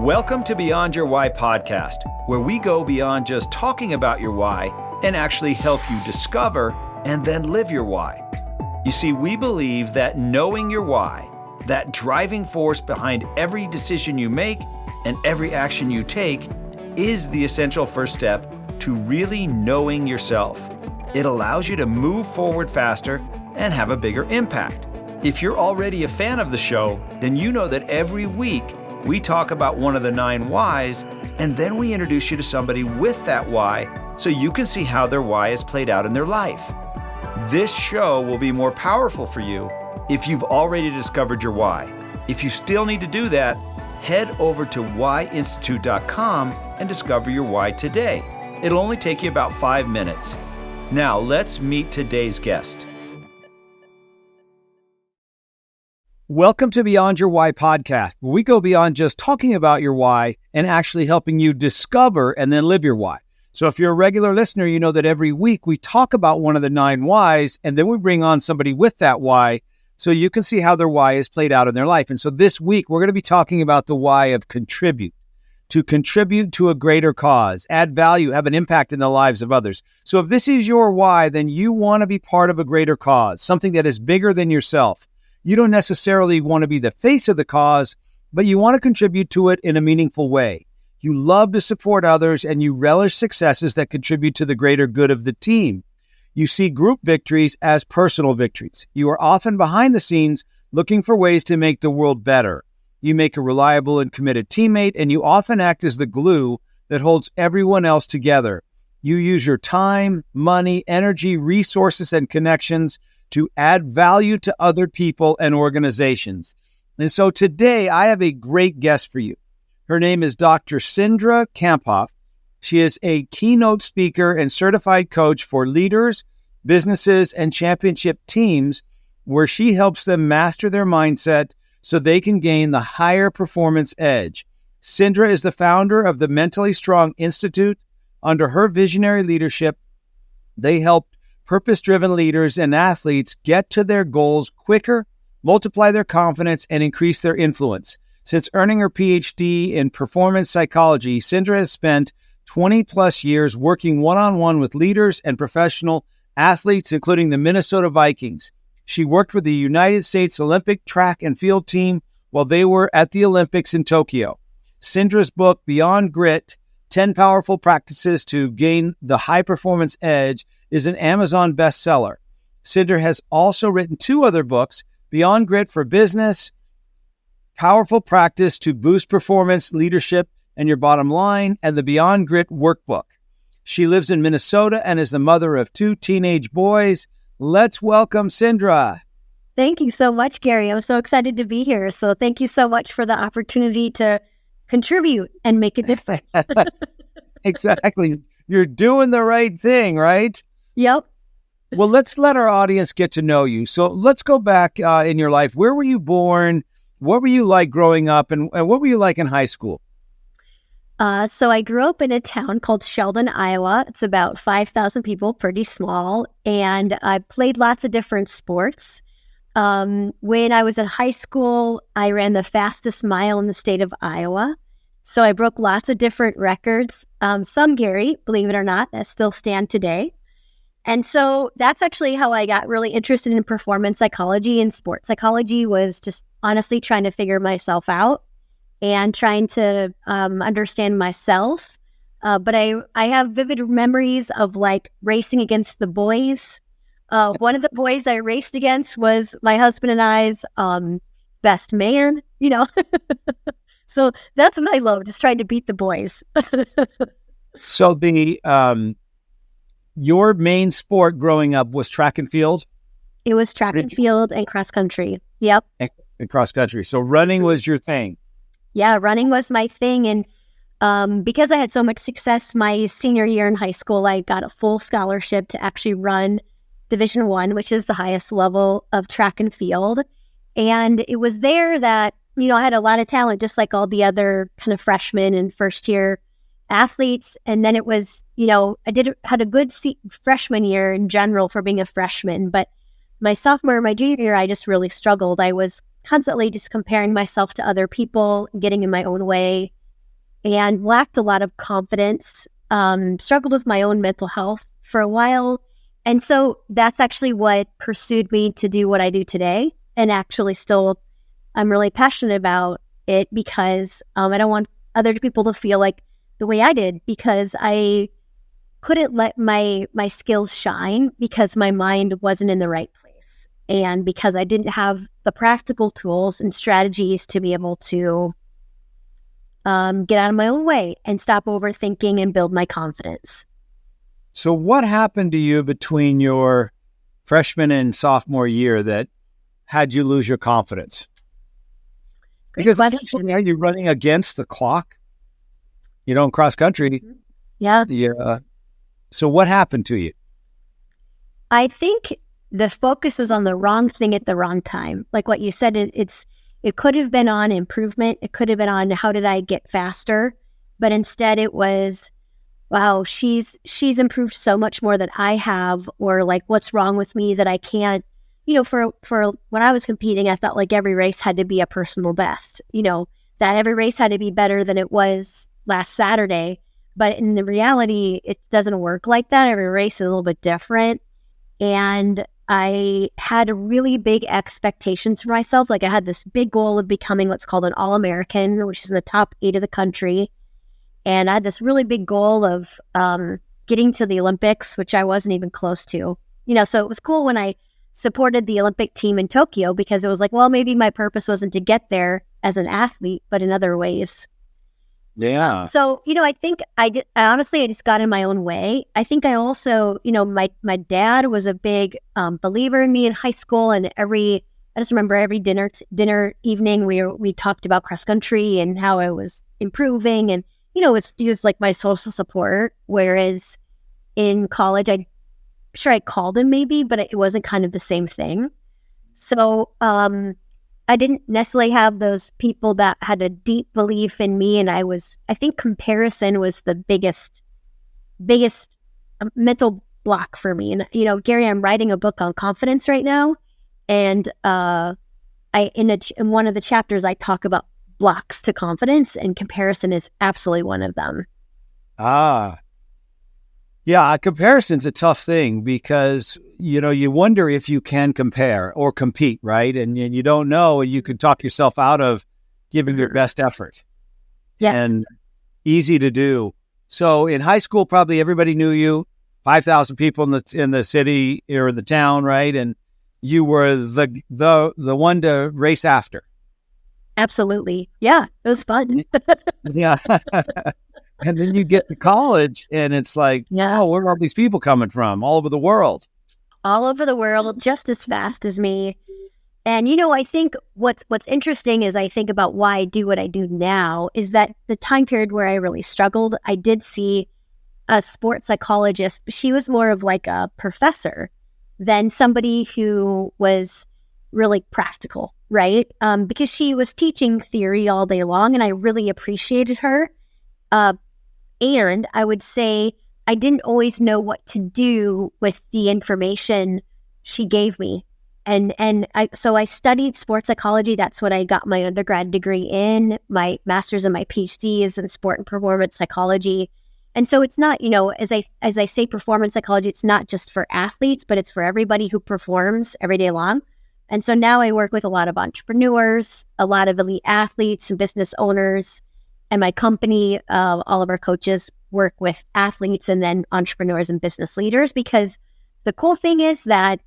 Welcome to Beyond Your Why podcast, where we go beyond just talking about your why and actually help you discover and then live your why. You see, we believe that knowing your why, that driving force behind every decision you make and every action you take, is the essential first step to really knowing yourself. It allows you to move forward faster and have a bigger impact. If you're already a fan of the show, then you know that every week we talk about one of the 9 whys, and then we introduce you to somebody with that why so you can see how their why is played out in their life. This show will be more powerful for you if you've already discovered your why. If you still need to do that, head over to whyinstitute.com and discover your why today. It'll only take you about 5 minutes. Now, let's meet today's guest. Welcome to Beyond Your Why podcast, where we go beyond just talking about your why and actually helping you discover and then live your why. So if you're a regular listener, you know that every week we talk about one of the 9 whys, and then we bring on somebody with that why so you can see how their why is played out in their life. And so this week, we're going to be talking about the why of contribute, to contribute to a greater cause, add value, have an impact in the lives of others. So if this is your why, then you want to be part of a greater cause, something that is bigger than yourself. You don't necessarily want to be the face of the cause, but you want to contribute to it in a meaningful way. You love to support others, and you relish successes that contribute to the greater good of the team. You see group victories as personal victories. You are often behind the scenes looking for ways to make the world better. You make a reliable and committed teammate, and you often act as the glue that holds everyone else together. You use your time, money, energy, resources, and connections to add value to other people and organizations. And so today I have a great guest for you. Her name is Dr. Cindra Kamphoff. She is a keynote speaker and certified coach for leaders, businesses, and championship teams, where she helps them master their mindset so they can gain the higher performance edge. Cindra is the founder of the Mentally Strong Institute. Under her visionary leadership, they help purpose-driven leaders and athletes get to their goals quicker, multiply their confidence, and increase their influence. Since earning her PhD in performance psychology, Cindra has spent 20-plus years working one-on-one with leaders and professional athletes, including the Minnesota Vikings. She worked with the United States Olympic track and field team while they were at the Olympics in Tokyo. Cindra's book, Beyond Grit, 10 Powerful Practices to Gain the High-Performance Edge, is an Amazon bestseller. Cindra has also written 2 other books, Beyond Grit for Business, Powerful Practice to Boost Performance, Leadership, and Your Bottom Line, and the Beyond Grit Workbook. She lives in Minnesota and is the mother of 2 teenage boys. Let's welcome Cindra. Thank you so much, Gary. I'm so excited to be here. So thank you so much for the opportunity to contribute and make a difference. Exactly. You're doing the right thing, right? Yep. Well, let's let our audience get to know you. So let's go back in your life. Where were you born? What were you like growing up? And what were you like in high school? So I grew up in a town called Sheldon, Iowa. It's about 5,000 people, pretty small. And I played lots of different sports. When I was in high school, I ran the fastest mile in the state of Iowa. So I broke lots of different records. Some, Gary, believe it or not, that still stand today. And so that's actually how I got really interested in performance psychology, and sports psychology was just honestly trying to figure myself out and trying to understand myself. But I have vivid memories of like racing against the boys. One of the boys I raced against was my husband and I's best man, you know. So that's what I love, just trying to beat the boys. So your main sport growing up was track and field? It was track and field and cross country. Yep. And cross country. So running was your thing? Yeah, running was my thing. And because I had so much success my senior year in high school, I got a full scholarship to actually run Division I, which is the highest level of track and field. And it was there that, you know, I had a lot of talent, just like all the other kind of freshmen and first year athletes. And then it was, you know, had a good freshman year in general for being a freshman. But my sophomore, my junior year, I just really struggled. I was constantly just comparing myself to other people, getting in my own way, and lacked a lot of confidence, struggled with my own mental health for a while. And so that's actually what pursued me to do what I do today. And actually still, I'm really passionate about it because I don't want other people to feel like the way I did, because I couldn't let my skills shine because my mind wasn't in the right place. And because I didn't have the practical tools and strategies to be able to get out of my own way and stop overthinking and build my confidence. So what happened to you between your freshman and sophomore year that had you lose your confidence? Because you're running against the clock, in cross country. Yeah. So what happened to you? I think the focus was on the wrong thing at the wrong time. Like what you said, it could have been on improvement. It could have been on how did I get faster, but instead it was, wow, she's improved so much more than I have, or like what's wrong with me that I can't. For when I was competing, I felt like every race had to be a personal best. That every race had to be better than it was last Saturday. But in the reality, it doesn't work like that. Every race is a little bit different. And I had really big expectations for myself. Like I had this big goal of becoming what's called an All-American, which is in the top 8 of the country. And I had this really big goal of getting to the Olympics, which I wasn't even close to. So it was cool when I supported the Olympic team in Tokyo, because it was like, well, maybe my purpose wasn't to get there as an athlete, but in other ways. Yeah. So, I think I just got in my own way. I think I also, my dad was a big believer in me in high school, and I just remember every dinner evening we talked about cross country and how I was improving, and he was like my social support. Whereas in college, I called him maybe, but it wasn't kind of the same thing. So I didn't necessarily have those people that had a deep belief in me, and I think comparison was the biggest mental block for me. And Gary, I'm writing a book on confidence right now, and in one of the chapters I talk about blocks to confidence, and comparison is absolutely one of them. Yeah, comparison's a tough thing because, you wonder if you can compare or compete, right? And you don't know, and you can talk yourself out of giving your best effort. Yes. And easy to do. So in high school, probably everybody knew you, 5,000 people in the city or the town, right? And you were the one to race after. Absolutely. Yeah, it was fun. Yeah. And then you get to college and it's like, yeah. Oh, where are all these people coming from? All over the world. All over the world, just as fast as me. And, I think what's interesting is I think about why I do what I do now is that the time period where I really struggled, I did see a sports psychologist. She was more of like a professor than somebody who was really practical, right? Because she was teaching theory all day long, and I really appreciated her. And I would say I didn't always know what to do with the information she gave me. So I studied sports psychology. That's what I got my undergrad degree in. My master's and my PhD is in sport and performance psychology. And so it's not, as I say, performance psychology, it's not just for athletes, but it's for everybody who performs every day long. And so now I work with a lot of entrepreneurs, a lot of elite athletes and business owners. And my company, all of our coaches work with athletes and then entrepreneurs and business leaders, because the cool thing is that,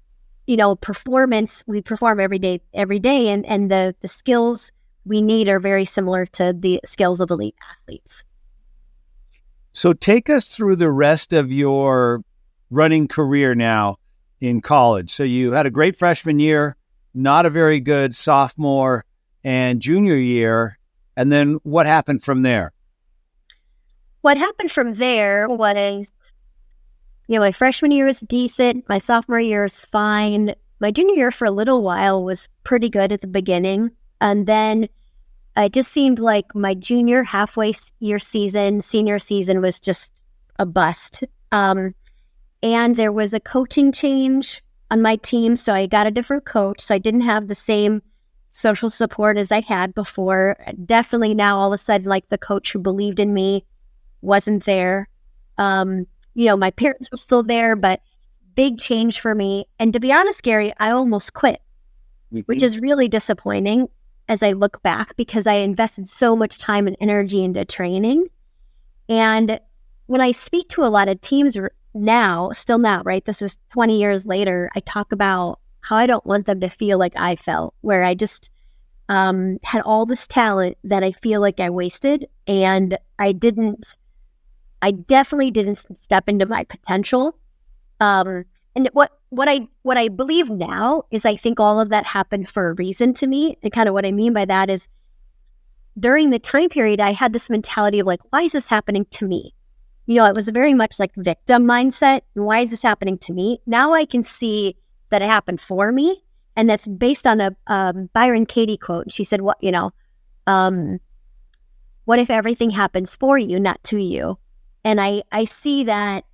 performance, we perform every day, and the skills we need are very similar to the skills of elite athletes. So take us through the rest of your running career now in college. So you had a great freshman year, not a very good sophomore and junior year. And then what happened from there? What happened from there was, my freshman year was decent. My sophomore year was fine. My junior year for a little while was pretty good at the beginning. And then it just seemed like my junior halfway year season, senior season was just a bust. And there was a coaching change on my team. So I got a different coach. So I didn't have the same social support as I had before. Definitely now all of a sudden, like the coach who believed in me wasn't there. My parents were still there, but big change for me. And to be honest, Gary, I almost quit, which is really disappointing as I look back because I invested so much time and energy into training. And when I speak to a lot of teams still now, right? This is 20 years later, I talk about how I don't want them to feel like I felt, where I just had all this talent that I feel like I wasted. And I definitely didn't step into my potential. And what I believe now is I think all of that happened for a reason to me. And kind of what I mean by that is during the time period, I had this mentality of like, why is this happening to me? It was very much like victim mindset. Why is this happening to me? Now I can see that it happened for me. And that's based on a Byron Katie quote. She said, what if everything happens for you, not to you? And I see that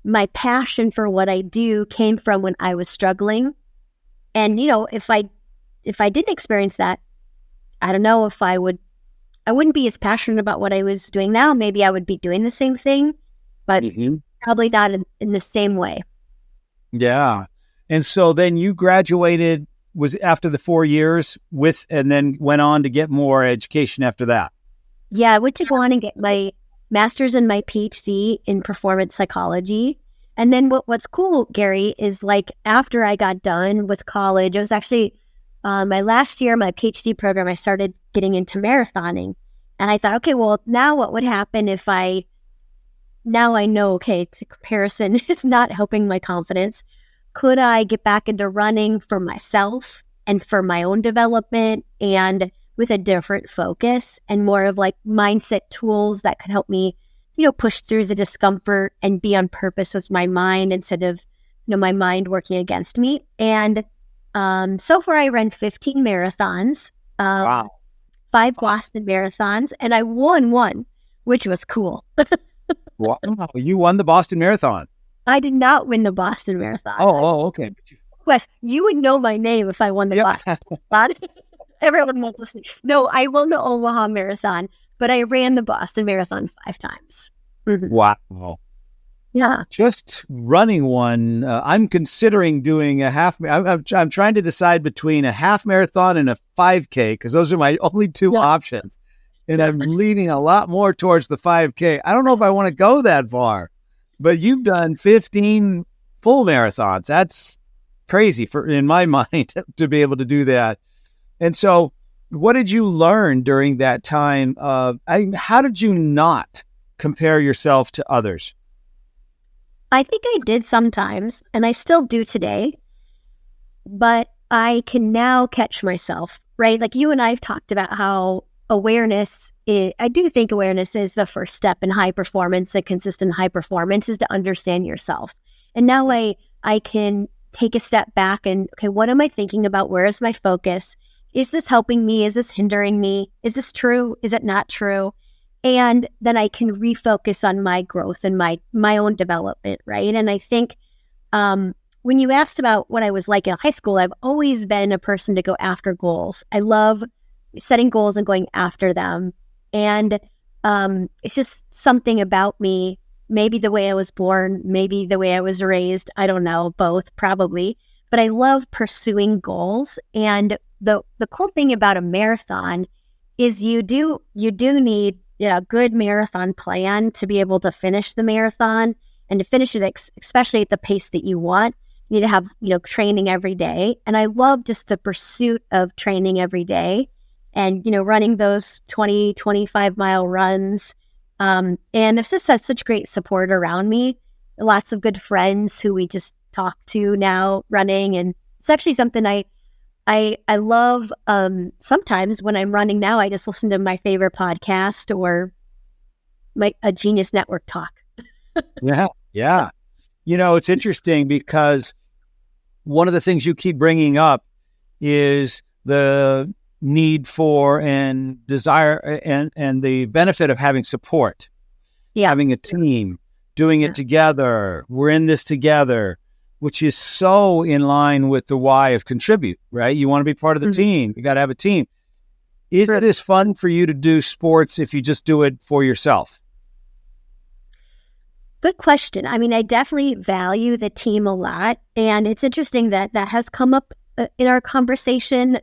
my passion for what I do came from when I was struggling. And, if I didn't experience that, I don't know if I wouldn't be as passionate about what I was doing now. Maybe I would be doing the same thing, but probably not in the same way. Yeah. And so then you graduated, was after the 4 years and then went on to get more education after that. Yeah, I went to go on and get my master's and my PhD in performance psychology. And then what's cool, Gary, is like after I got done with college, it was actually my last year, my PhD program, I started getting into marathoning. And I thought, okay, well, now what would happen if now I know, okay, the comparison is not helping my confidence. Could I get back into running for myself and for my own development and with a different focus and more of like mindset tools that could help me, push through the discomfort and be on purpose with my mind instead of, my mind working against me. And so far I ran 15 marathons, Wow. 5 Boston marathons, and I won one, which was cool. Wow. You won the Boston Marathon. I did not win the Boston Marathon. Oh, okay. Wes, you would know my name if I won the Boston Marathon. Everyone won't listen. No, I won the Omaha Marathon, but I ran the Boston Marathon 5 times. Mm-hmm. Wow. Yeah. Just running one. I'm considering doing a half. I'm trying to decide between a half marathon and a 5K because those are my only two options. And I'm leaning a lot more towards the 5K. I don't know if I want to go that far, but you've done 15 full marathons. That's crazy in my mind to be able to do that. And so what did you learn during that time? How did you not compare yourself to others? I think I did sometimes, and I still do today, but I can now catch myself, right? Like you and I have talked about how I do think awareness is the first step in high performance, and consistent high performance is to understand yourself. And now I can take a step back and, okay, what am I thinking about? Where is my focus? Is this helping me? Is this hindering me? Is this true? Is it not true? And then I can refocus on my growth and my own development, right? And I think when you asked about what I was like in high school, I've always been a person to go after goals. I love setting goals and going after them. And it's just something about me, maybe the way I was born, maybe the way I was raised. I don't know, both probably. But I love pursuing goals. And the cool thing about a marathon is you do need a good marathon plan to be able to finish the marathon, and to finish it, especially at the pace that you want. You need to have, training every day. And I love just the pursuit of training every day and, running those 20, 25 mile runs. And it's just has such great support around me. Lots of good friends who we just talk to now running. And it's actually something I love. Sometimes when I'm running now, I just listen to my favorite podcast or a Genius Network talk. Yeah. It's interesting because one of the things you keep bringing up is the need for and desire and the benefit of having support, having a team, doing it together. We're in this together. which is so in line with the why of contribute, right? You want to be part of the team. You got to have a team. Is it as fun for you to do sports if you just do it for yourself? Good question. I mean, I definitely value the team a lot. And it's interesting that that has come up in our conversation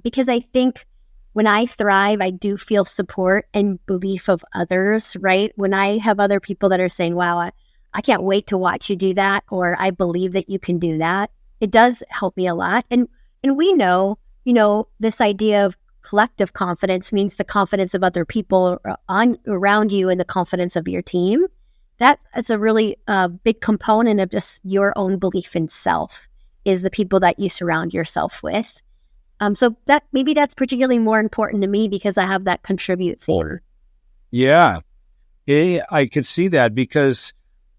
because I think when I thrive, I do feel support and belief of others, right? When I have other people that are saying, wow, I can't wait to watch you do that, or I believe that you can do that, it does help me a lot. And we know, this idea of collective confidence means the confidence of other people around you and the confidence of your team. That's a really big component of just your own belief in self, is the people that you surround yourself with. So that's particularly more important to me because I have that contribute theme. Yeah, I could see that because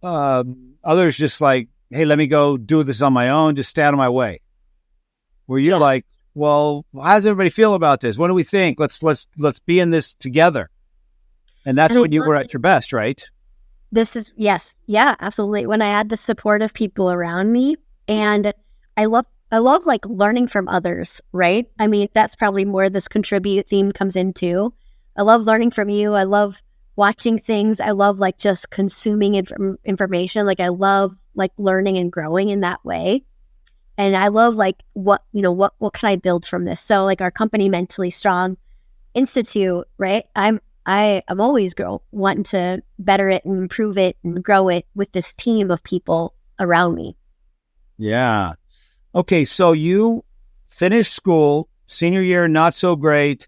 others just like, hey, let me go do this on my own, just stay out of my way. Where you're like, well, how does everybody feel about this? What do we think? Let's be in this together. And that's when you were at your best, right? Yes. Yeah, absolutely. When I had the support of people around me, and I love like learning from others, right? I mean, that's probably more this contribute theme comes into. I love learning from you. I love watching things. I love like just consuming information. Like I love like learning and growing in that way. And I love like what can I build from this? So like our company, Mentally Strong Institute, right? I'm always wanting to better it and improve it and grow it with this team of people around me. Yeah. Okay, so you finished school, senior year, not so great,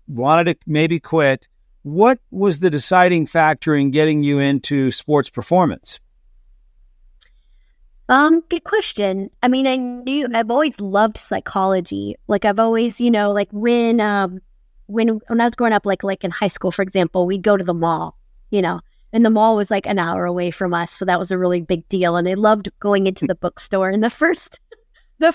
wanted to maybe quit. What was the deciding factor in getting you into sports performance? Good question. I mean, I've always loved psychology. Like I've always, like when I was growing up, like in high school, for example, we'd go to the mall, and the mall was like an hour away from us. So that was a really big deal. And I loved going into the bookstore. And the first, the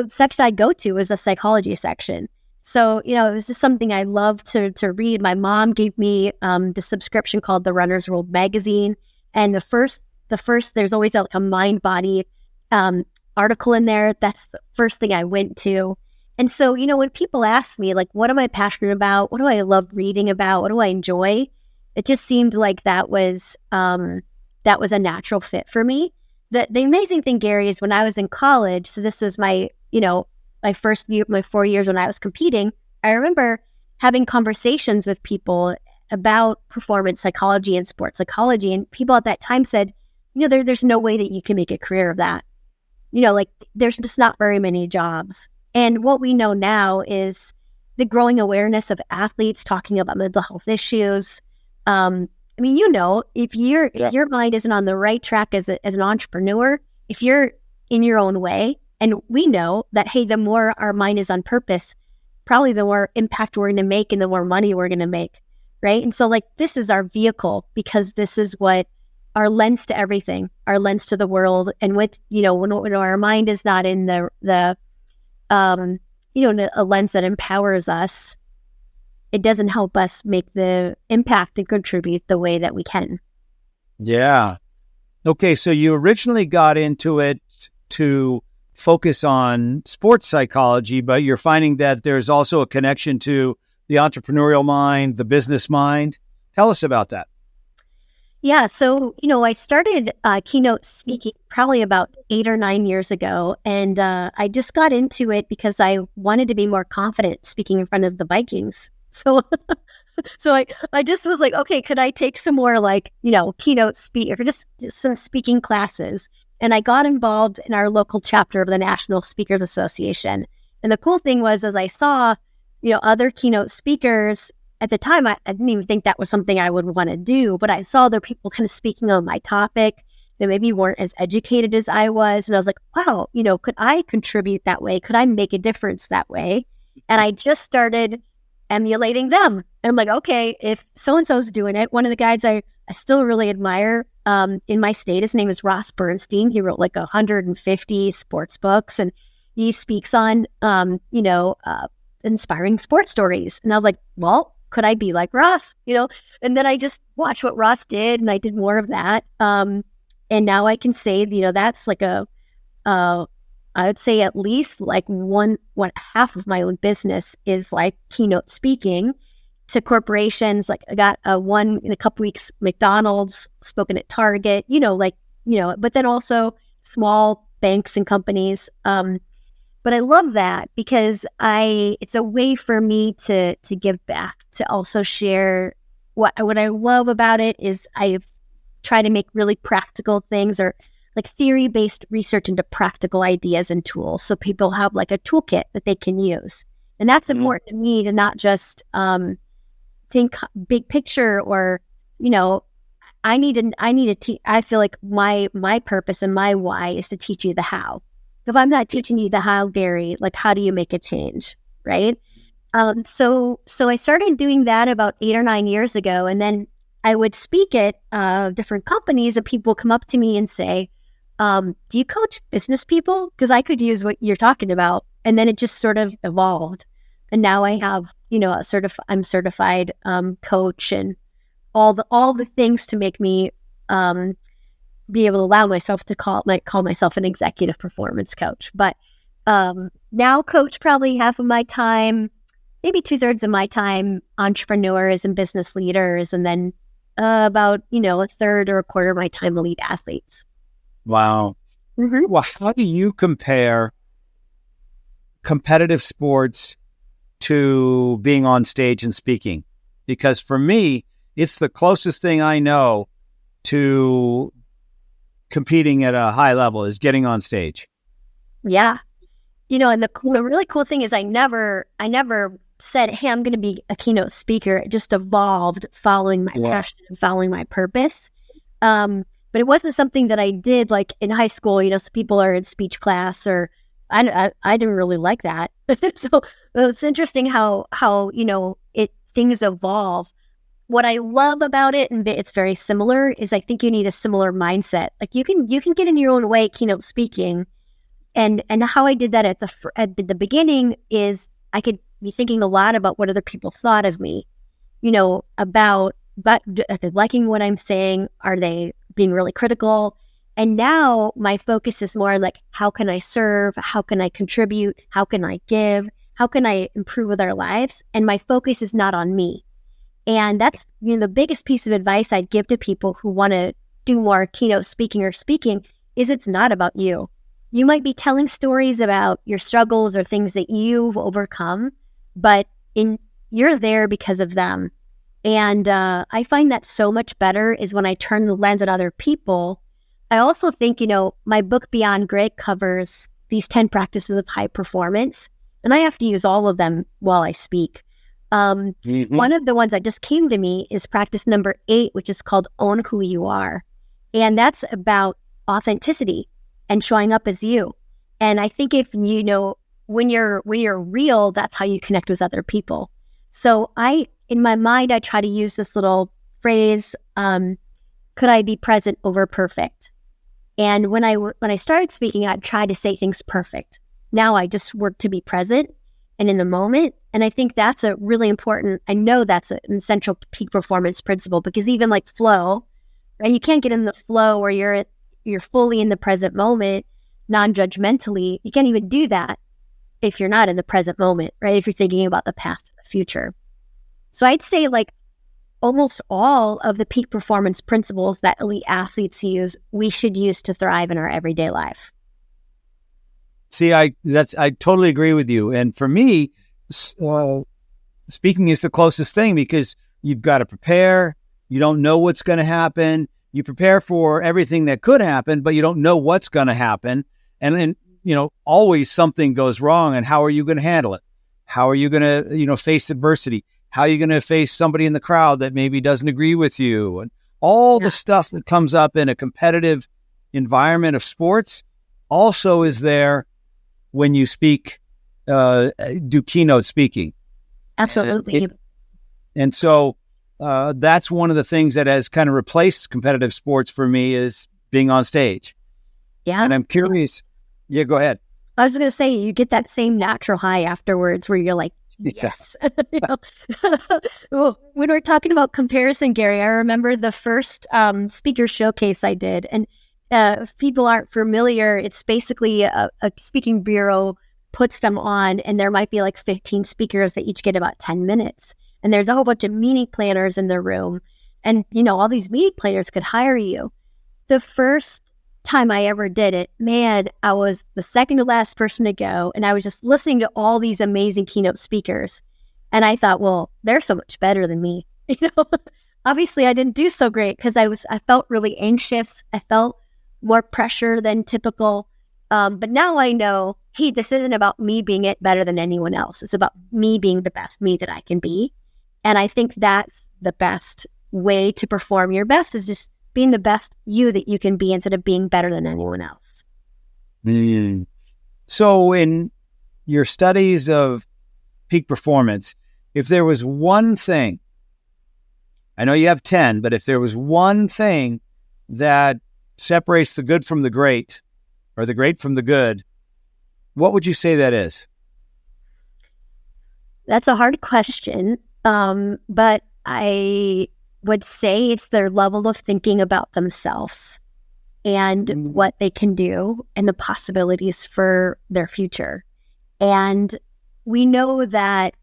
section I'd go to was a psychology section. So, it was just something I loved to read. My mom gave me the subscription called the Runner's World magazine. And the first, there's always like a mind body article in there. That's the first thing I went to. And so, when people ask me, like, what am I passionate about? What do I love reading about? What do I enjoy? It just seemed like that was a natural fit for me. The amazing thing, Gary, is when I was in college, so this was my 4 years when I was competing, I remember having conversations with people about performance psychology and sports psychology. And people at that time said, there's no way that you can make a career of that. Like there's just not very many jobs. And what we know now is the growing awareness of athletes talking about mental health issues. If your mind isn't on the right track as an entrepreneur, if you're in your own way, and we know that, hey, the more our mind is on purpose, probably the more impact we're going to make and the more money we're going to make, right? And so like this is our vehicle because this is what our lens to everything, our lens to the world. And with, when our mind is not in a lens that empowers us, it doesn't help us make the impact and contribute the way that we can. Yeah. Okay, so you originally got into it to focus on sports psychology, but you're finding that there's also a connection to the entrepreneurial mind, the business mind. Tell us about that. Yeah, so, I started keynote speaking probably about 8 or 9 years ago, and I just got into it because I wanted to be more confident speaking in front of the Vikings. So I just was like, okay, could I take some more keynote speak or just some speaking classes? And I got involved in our local chapter of the National Speakers Association. And the cool thing was, as I saw, other keynote speakers at the time, I didn't even think that was something I would want to do, but I saw other people kind of speaking on my topic that maybe weren't as educated as I was. And I was like, wow, could I contribute that way? Could I make a difference that way? And I just started emulating them. And I'm like, okay, if so-and-so's doing it, one of the guys I still really admire in my state, his name is Ross Bernstein. He wrote like 150 sports books and he speaks on, inspiring sports stories. And I was like, well, could I be like Ross? And then I just watched what Ross did and I did more of that. And And now I can say, that's like I would say at least like half of my own business is like keynote speaking to corporations. Like I got one in a couple weeks, McDonald's, spoken at Target, but then also small banks and companies. But I love that because it's a way for me to give back, to also share what I love about it is I try to make really practical things or like theory-based research into practical ideas and tools. So people have like a toolkit that they can use. And that's important to me, to not just think big picture or, I feel like my purpose and my why is to teach you the how. If I'm not teaching you the how, Gary, like how do you make a change, right? So I started doing that about 8 or 9 years ago, and then I would speak at different companies, and people come up to me and say, "Do you coach business people? Because I could use what you're talking about." And then it just sort of evolved, and now I have I'm certified coach and all the things to make me be able to allow myself to call myself an executive performance coach. But now coach probably half of my time, maybe 2/3 of my time, entrepreneurs and business leaders, and then about a third or a quarter of my time elite athletes. Wow. Mm-hmm. Well, how do you compare competitive sports to being on stage and speaking? Because for me, it's the closest thing I know to competing at a high level is getting on stage. Yeah. And the really cool thing is I never said, hey, I'm going to be a keynote speaker. It just evolved following my passion and following my purpose. But it wasn't something that I did like in high school, so people are in speech class, or I didn't really like that. So it's interesting how things evolve. What I love about it, and it's very similar, is I think you need a similar mindset. Like you can get in your own way keynote speaking, and how I did that at the beginning is I could be thinking a lot about what other people thought of me, about are they liking what I'm saying? Are they being really critical? And now my focus is more like, how can I serve? How can I contribute? How can I give? How can I improve with our lives? And my focus is not on me. And that's the biggest piece of advice I'd give to people who want to do more keynote speaking or speaking is it's not about you. You might be telling stories about your struggles or things that you've overcome, but you're there because of them. And I find that so much better is when I turn the lens at other people. I also think, my book Beyond Grit covers these 10 practices of high performance, and I have to use all of them while I speak. One of the ones that just came to me is practice number 8, which is called Own Who You Are. And that's about authenticity and showing up as you. And I think if when you're real, that's how you connect with other people. So in my mind, I try to use this little phrase, could I be present over perfect? And when I started speaking, I'd try to say things perfect. Now I just work to be present and in the moment. And I think that's a really important, I know that's an essential peak performance principle, because even like flow, right? You can't get in the flow where you're fully in the present moment, non-judgmentally. You can't even do that if you're not in the present moment, right? If you're thinking about the past or the future. So I'd say like almost all of the peak performance principles that elite athletes use, we should use to thrive in our everyday life. See, I totally agree with you. And for me, speaking is the closest thing, because you've got to prepare. You don't know what's going to happen. You prepare for everything that could happen, but you don't know what's going to happen. And then, always something goes wrong. And how are you going to handle it? How are you going to, face adversity? How are you going to face somebody in the crowd that maybe doesn't agree with you? And all the stuff that comes up in a competitive environment of sports also is there when you speak, do keynote speaking. Absolutely. And so that's one of the things that has kind of replaced competitive sports for me, is being on stage. Yeah. And I'm curious. Yeah, go ahead. I was going to say, you get that same natural high afterwards where you're like, yes. When we're talking about comparison, Gary, I remember the first speaker showcase I did. And if people aren't familiar, it's basically a speaking bureau puts them on, and there might be like 15 speakers that each get about 10 minutes. And there's a whole bunch of meeting planners in the room. And, all these meeting planners could hire you. The first time I ever did it, man, I was the second to last person to go. And I was just listening to all these amazing keynote speakers. And I thought, well, they're so much better than me. Obviously I didn't do so great because I felt really anxious. I felt more pressure than typical. But now I know, hey, this isn't about me being it better than anyone else. It's about me being the best me that I can be. And I think that's the best way to perform your best, is just being the best you that you can be instead of being better than anyone else. Mm. So in your studies of peak performance, if there was one thing, I know you have 10, but if there was one thing that separates the good from the great, or the great from the good, what would you say that is? That's a hard question, but I would say it's their level of thinking about themselves and what they can do and the possibilities for their future. And we know that,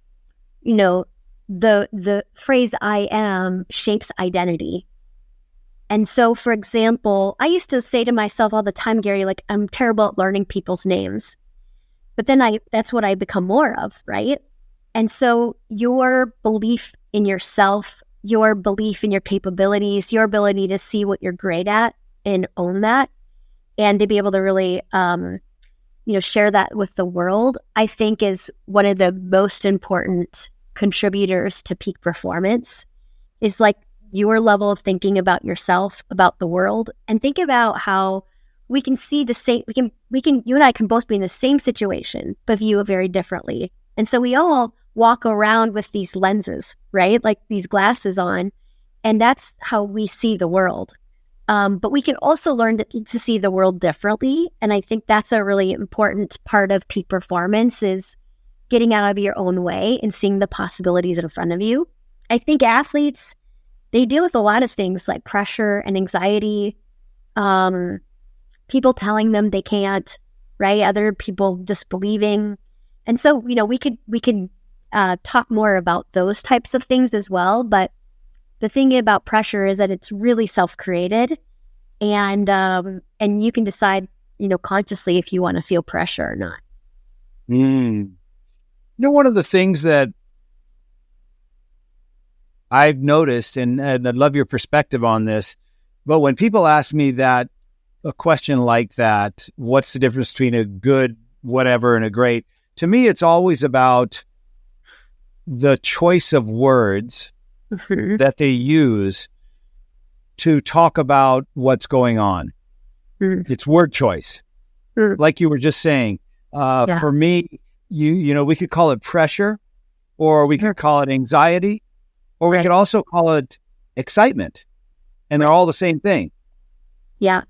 the phrase "I am" shapes identity. And so, for example, I used to say to myself all the time, Gary, like, I'm terrible at learning people's names. But then that's what I become more of, right? And so your belief in yourself, your belief in your capabilities, your ability to see what you're great at and own that, and to be able to really, share that with the world, I think is one of the most important contributors to peak performance, is like your level of thinking about yourself, about the world, and think about how we can see the same, you and I can both be in the same situation, but view it very differently. And so we all walk around with these lenses, right? Like these glasses on, and that's how we see the world. But we can also learn to see the world differently. And I think that's a really important part of peak performance, is getting out of your own way and seeing the possibilities in front of you. I think athletes, they deal with a lot of things like pressure and anxiety, people telling them they can't, right? Other people disbelieving. And so, we could talk more about those types of things as well. But the thing about pressure is that it's really self-created, and you can decide, consciously if you want to feel pressure or not. One of the things that I've noticed, and I'd love your perspective on this, but when people ask me a question like that, what's the difference between a good whatever and a great? To me, it's always about the choice of words that they use to talk about what's going on. It's word choice. Like you were just saying, for me, we could call it pressure, or we could call it anxiety, or we could also call it excitement, and they're all the same thing. Yeah.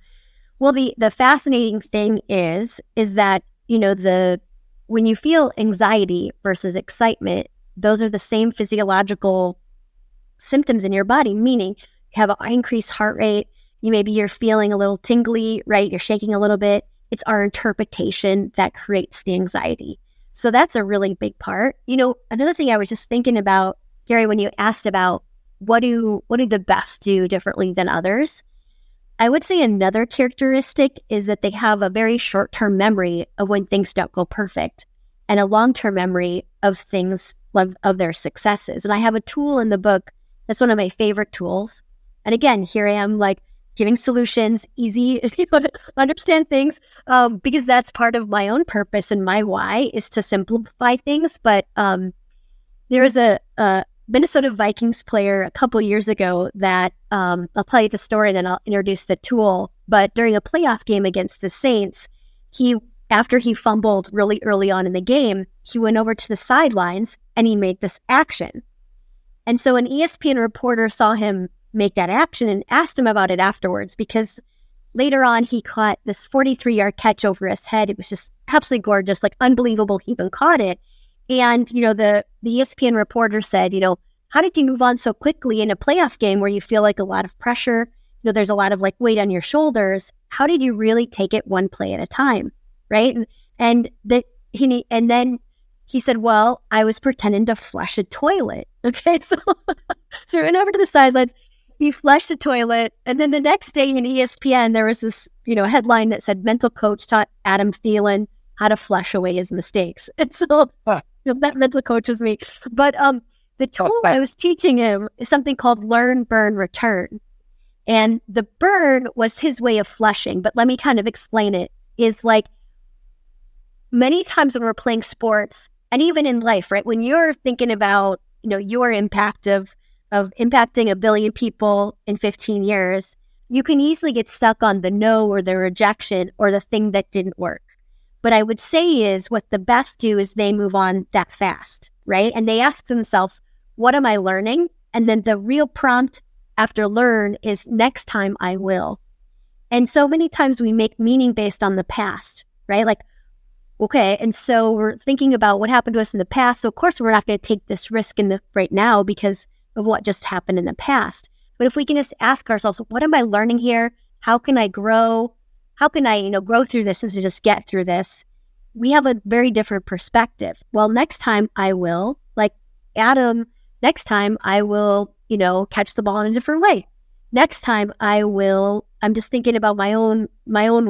Well, the fascinating thing is that, when you feel anxiety versus excitement, those are the same physiological symptoms in your body, meaning you have an increased heart rate, you're feeling a little tingly, right? You're shaking a little bit. It's our interpretation that creates the anxiety. So that's a really big part. Another thing I was just thinking about, Gary, when you asked about what do the best do differently than others, I would say another characteristic is that they have a very short-term memory of when things don't go perfect, and a long-term memory of things, of their successes. And I have a tool in the book that's one of my favorite tools. And again, here I am, like, giving solutions, easy to understand things, because that's part of my own purpose, and my why is to simplify things. But there was a Minnesota Vikings player a couple years ago that I'll tell you the story and then I'll introduce the tool. But during a playoff game against the Saints, after he fumbled really early on in the game, he went over to the sidelines and he made this action. And so an ESPN reporter saw him make that action and asked him about it afterwards, because later on he caught this 43-yard catch over his head. It was just absolutely gorgeous, like unbelievable he even caught it. And, the ESPN reporter said, how did you move on so quickly in a playoff game where you feel like a lot of pressure? there's a lot of like weight on your shoulders. How did you really take it one play at a time? Right. And then he said, well, I was pretending to flush a toilet. Okay. So we went over to the sidelines. He flushed the toilet. And then the next day in ESPN, there was this, headline that said mental coach taught Adam Thielen how to flush away his mistakes. And so that mental coach was me. But the tool I was teaching him is something called learn, burn, return. And the burn was his way of flushing. But let me kind of explain it. Is like many times when we're playing sports and even in life, right? When you're thinking about, your impact of impacting 1 billion people in 15 years, you can easily get stuck on the no or the rejection or the thing that didn't work. But I would say is what the best do is they move on that fast, right? And they ask themselves, what am I learning? And then the real prompt after learn is next time I will. And so many times we make meaning based on the past, right? Like, okay, and so we're thinking about what happened to us in the past. So of course we're not going to take this risk right now because of what just happened in the past. But if we can just ask ourselves, what am I learning here? How can I grow? How can I, grow through this and to just get through this? We have a very different perspective. Well, next time I will, like Adam, next time I will, catch the ball in a different way. Next time I'm just thinking about my own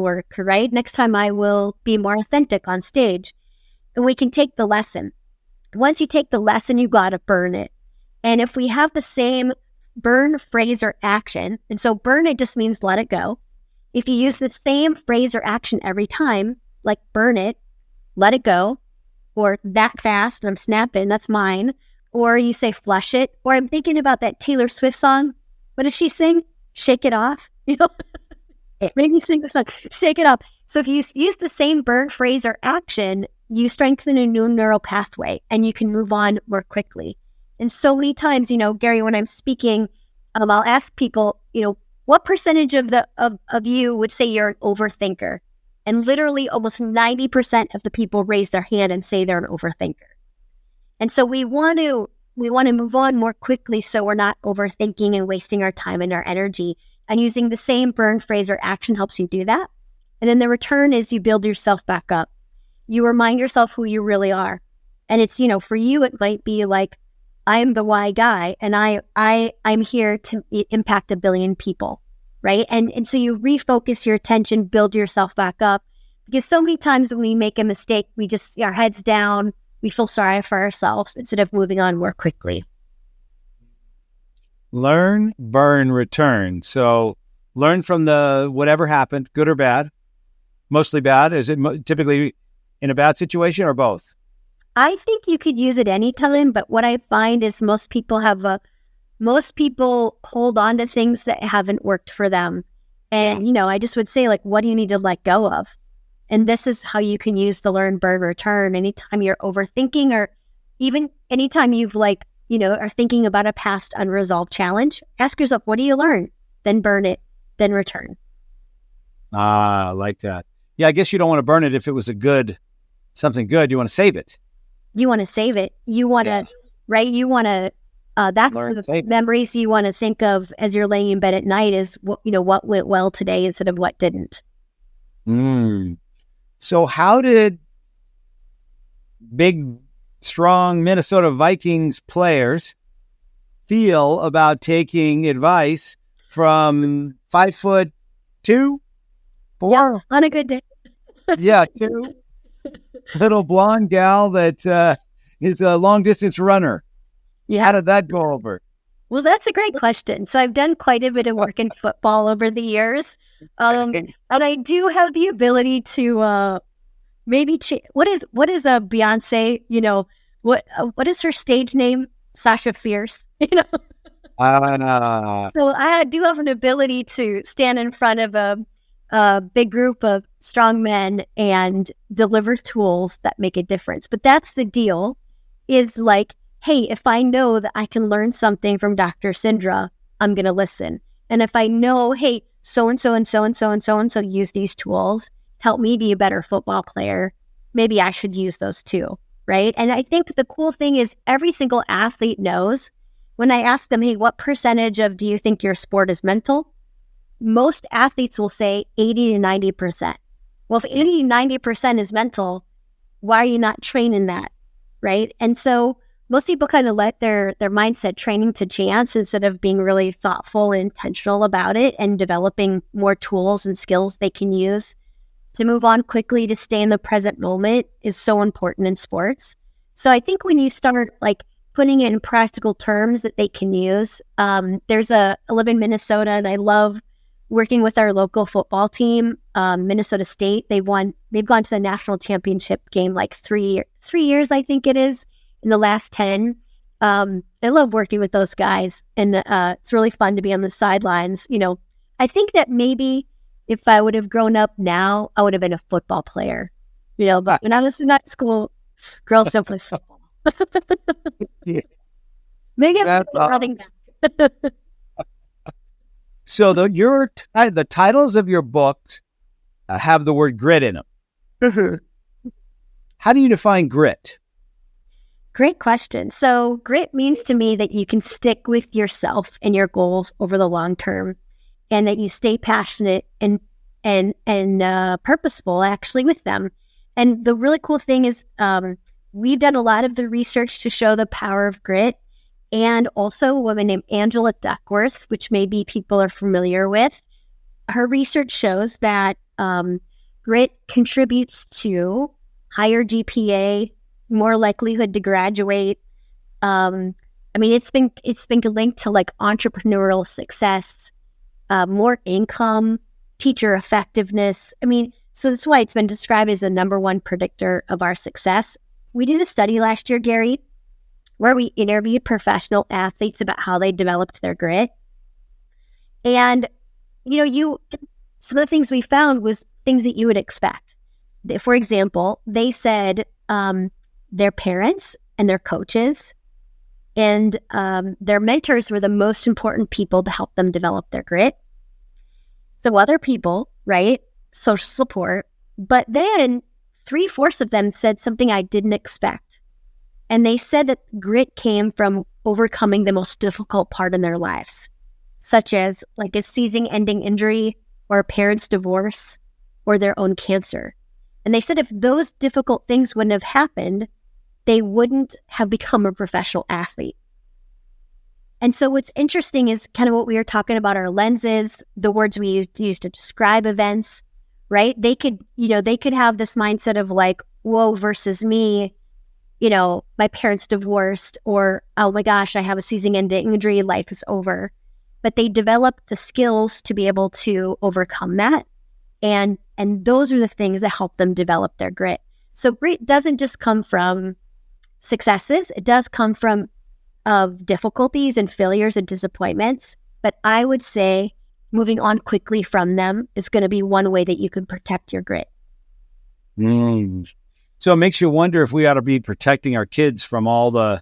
work, right? Next time I will be more authentic on stage. And we can take the lesson. Once you take the lesson, you got to burn it. And if we have the same burn phrase or action, and so burn it just means let it go. If you use the same phrase or action every time, like burn it, let it go, or that fast, I'm snapping, that's mine. Or you say flush it, or I'm thinking about that Taylor Swift song. What does she sing? Shake it off. Maybe sing the song, shake it off. So if you use the same burn phrase or action, you strengthen a new neural pathway and you can move on more quickly. And so many times, Gary, when I'm speaking, I'll ask people, what percentage of you would say you're an overthinker? And literally almost 90% of the people raise their hand and say they're an overthinker. And so we want to move on more quickly so we're not overthinking and wasting our time and our energy. And using the same burn phrase or action helps you do that. And then the return is you build yourself back up. You remind yourself who you really are. And it's, for you, it might be like, I'm the why guy and I'm here to impact 1 billion people, right? And so you refocus your attention, build yourself back up. Because so many times when we make a mistake, we just, our heads down, we feel sorry for ourselves instead of moving on more quickly. Learn, burn, return. So learn from the whatever happened, good or bad, mostly bad. Is it typically in a bad situation or both? I think you could use it anytime, but what I find is most people hold on to things that haven't worked for them. And, I just would say, like, what do you need to let go of? And this is how you can use the learn, burn, return. Anytime you're overthinking or even anytime you've are thinking about a past unresolved challenge, ask yourself, what do you learn? Then burn it, then return. Ah, I like that. Yeah, I guess you don't want to burn it if it was something good. You want to save it. You want to save it. You want to, right? You want to, that's the memories you want to think of as you're laying in bed at night is, what went well today instead of what didn't. So how did big, strong Minnesota Vikings players feel about taking advice from 5'2", 4? Yeah, on a good day. Yeah, 2. Little blonde gal that is a long distance runner. Yeah. How did that go over? Well, that's a great question. So I've done quite a bit of work in football over the years. And I do have the ability to maybe what is a Beyonce, what is her stage name? Sasha Fierce, So I do have an ability to stand in front of a big group of strong men and deliver tools that make a difference. But that's the deal, is like, hey, if I know that I can learn something from Dr. Cindra, I'm going to listen. And if I know, hey, so-and-so and so-and-so and so-and-so use these tools to help me be a better football player, maybe I should use those too, right? And I think the cool thing is every single athlete knows when I ask them, hey, what percentage of do you think your sport is mental? most athletes will say 80 to 90%. Well, if 80 to 90% is mental, why are you not training that, right? And so most people kind of let their mindset training to chance instead of being really thoughtful and intentional about it and developing more tools and skills they can use to move on quickly, to stay in the present moment is so important in sports. So I think when you start like putting it in practical terms that they can use, I live in Minnesota and I love working with our local football team, Minnesota State. They've gone to the national championship game like 3 years, I think it is, in the last 10. I love working with those guys, and it's really fun to be on the sidelines. I think that maybe if I would have grown up now, I would have been a football player. But when I was in that school, girls don't play football. Yeah. Maybe I'm running back. So the titles of your books have the word grit in them. Mm-hmm. How do you define grit? Great question. So grit means to me that you can stick with yourself and your goals over the long term, and that you stay passionate and purposeful actually with them. And the really cool thing is we've done a lot of the research to show the power of grit. And also a woman named Angela Duckworth, which maybe people are familiar with. Her research shows that grit contributes to higher GPA, more likelihood to graduate. It's been linked to like entrepreneurial success, more income, teacher effectiveness. So that's why it's been described as the number one predictor of our success. We did a study last year, Gary, where we interviewed professional athletes about how they developed their grit. And, some of the things we found was things that you would expect. For example, they said their parents and their coaches and their mentors were the most important people to help them develop their grit. So other people, right? Social support. But then 3/4 of them said something I didn't expect. And they said that grit came from overcoming the most difficult part in their lives, such as like a season-ending injury or a parent's divorce or their own cancer. And they said if those difficult things wouldn't have happened, they wouldn't have become a professional athlete. And so what's interesting is kind of what we were talking about, our lenses, the words we use to describe events, right? They could have this mindset of like, whoa, versus me, my parents divorced, or, oh my gosh, I have a season-ending injury, life is over. But they developed the skills to be able to overcome that. And those are the things that help them develop their grit. So grit doesn't just come from successes. It does come from difficulties and failures and disappointments. But I would say moving on quickly from them is going to be one way that you can protect your grit. So it makes you wonder if we ought to be protecting our kids from all the,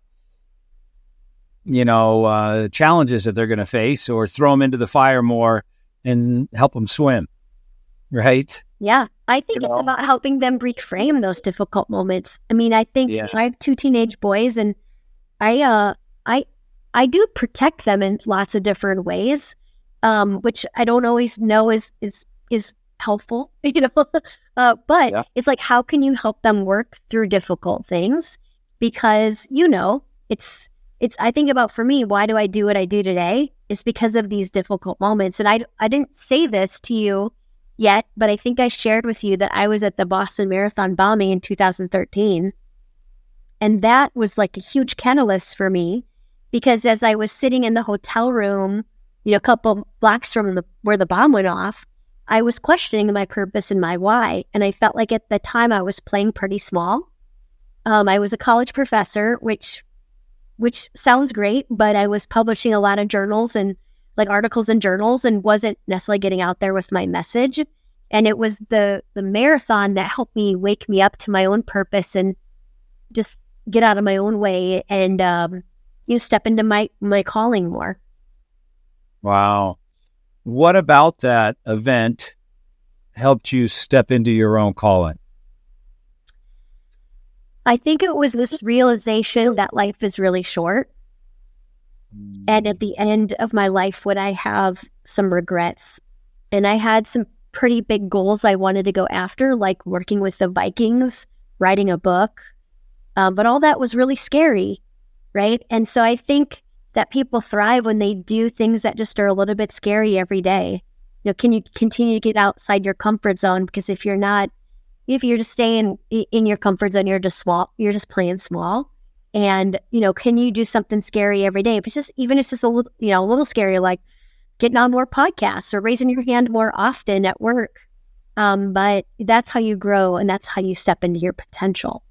challenges that they're going to face, or throw them into the fire more and help them swim, right? Yeah, I think it's about helping them reframe those difficult moments. I think so I have 2 teenage boys, and I do protect them in lots of different ways, which I don't always know is helpful, but it's like, how can you help them work through difficult things? Because, I think about, for me, why do I do what I do today? It's because of these difficult moments. And I didn't say this to you yet, but I think I shared with you that I was at the Boston Marathon bombing in 2013. And that was like a huge catalyst for me, because as I was sitting in the hotel room, a couple blocks from where the bomb went off, I was questioning my purpose and my why. And I felt like at the time I was playing pretty small. I was a college professor, which sounds great, but I was publishing a lot of journals and like articles in journals, and wasn't necessarily getting out there with my message. And it was the marathon that helped me wake me up to my own purpose and just get out of my own way and step into my calling more. Wow. What about that event helped you step into your own calling? I think it was this realization that life is really short. And at the end of my life, would I have some regrets? And I had some pretty big goals I wanted to go after, like working with the Vikings, writing a book. But all that was really scary, right? And so I think that people thrive when they do things that just are a little bit scary every day. Can you continue to get outside your comfort zone? Because if you're just staying in your comfort zone, you're just playing small. And, can you do something scary every day? If it's just a little, a little scary, like getting on more podcasts or raising your hand more often at work. But that's how you grow, and that's how you step into your potential.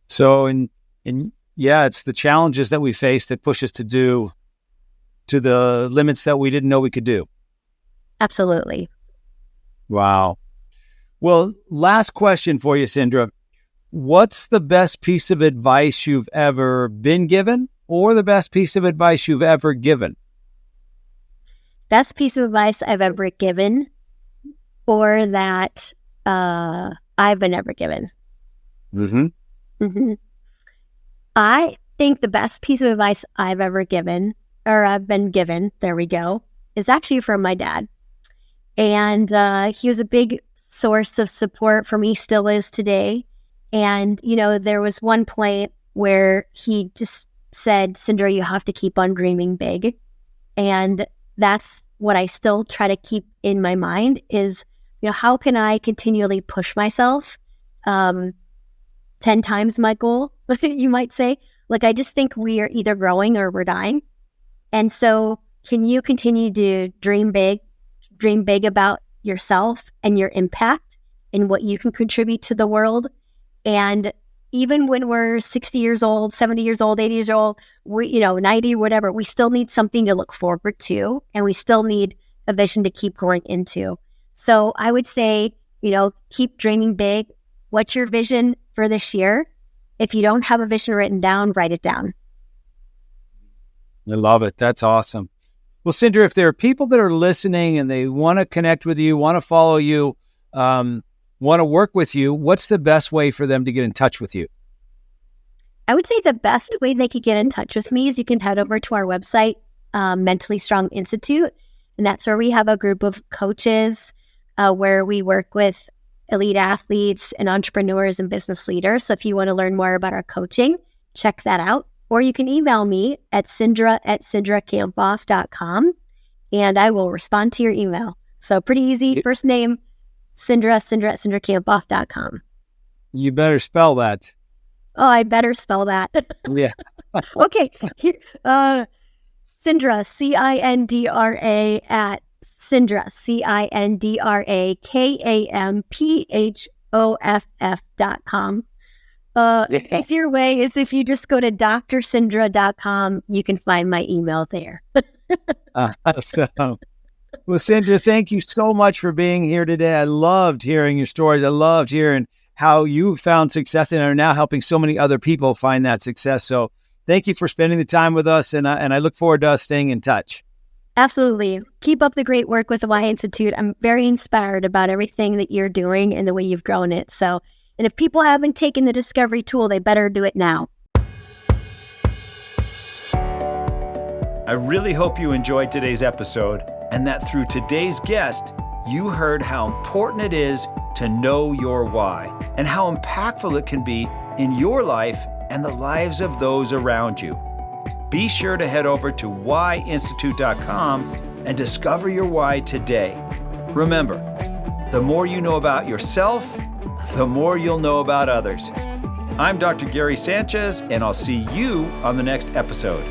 So, it's the challenges that we face that push us to the limits that we didn't know we could do. Absolutely. Wow. Well, last question for you, Cindra. What's the best piece of advice you've ever been given, or the best piece of advice you've ever given? Best piece of advice I've ever given, or that I've been ever given. Mm-hmm. Mm-hmm. I think the best piece of advice I've ever given, or I've been given, there we go, is actually from my dad. And he was a big source of support for me, still is today. And, there was one point where he just said, Cindra, you have to keep on dreaming big. And that's what I still try to keep in my mind is, how can I continually push myself 10 times my goal, you might say? Like, I just think we are either growing or we're dying. And so can you continue to dream big about yourself and your impact and what you can contribute to the world? And even when we're 60 years old, 70 years old, 80 years old, 90, whatever, we still need something to look forward to, and we still need a vision to keep growing into. So I would say, keep dreaming big. What's your vision for this year? If you don't have a vision written down, write it down. I love it. That's awesome. Well, Cindra, if there are people that are listening and they want to connect with you, want to follow you, want to work with you, what's the best way for them to get in touch with you? I would say the best way they could get in touch with me is you can head over to our website, Mentally Strong Institute. And that's where we have a group of coaches where we work with elite athletes and entrepreneurs and business leaders. So if you want to learn more about our coaching, check that out. Or you can email me at cindra@cindrakamphoff.com, and I will respond to your email. So pretty easy. First name, Cindra at cindrakamphoff.com. You better spell that. Oh, I better spell that. Yeah. Okay. Here, Cindra, C-I-N-D-R-A at Cindra, CINDRAKAMPHOFF.com. Easier way is if you just go to drcindra.com, you can find my email there. Awesome. Well, Cindra, thank you so much for being here today. I loved hearing your stories. I loved hearing how you found success and are now helping so many other people find that success. So thank you for spending the time with us, and I look forward to us staying in touch. Absolutely. Keep up the great work with the Y Institute. I'm very inspired about everything that you're doing and the way you've grown it. So, and if people haven't taken the Discovery tool, they better do it now. I really hope you enjoyed today's episode and that through today's guest, you heard how important it is to know your why and how impactful it can be in your life and the lives of those around you. Be sure to head over to whyinstitute.com and discover your why today. Remember, the more you know about yourself, the more you'll know about others. I'm Dr. Gary Sanchez, and I'll see you on the next episode.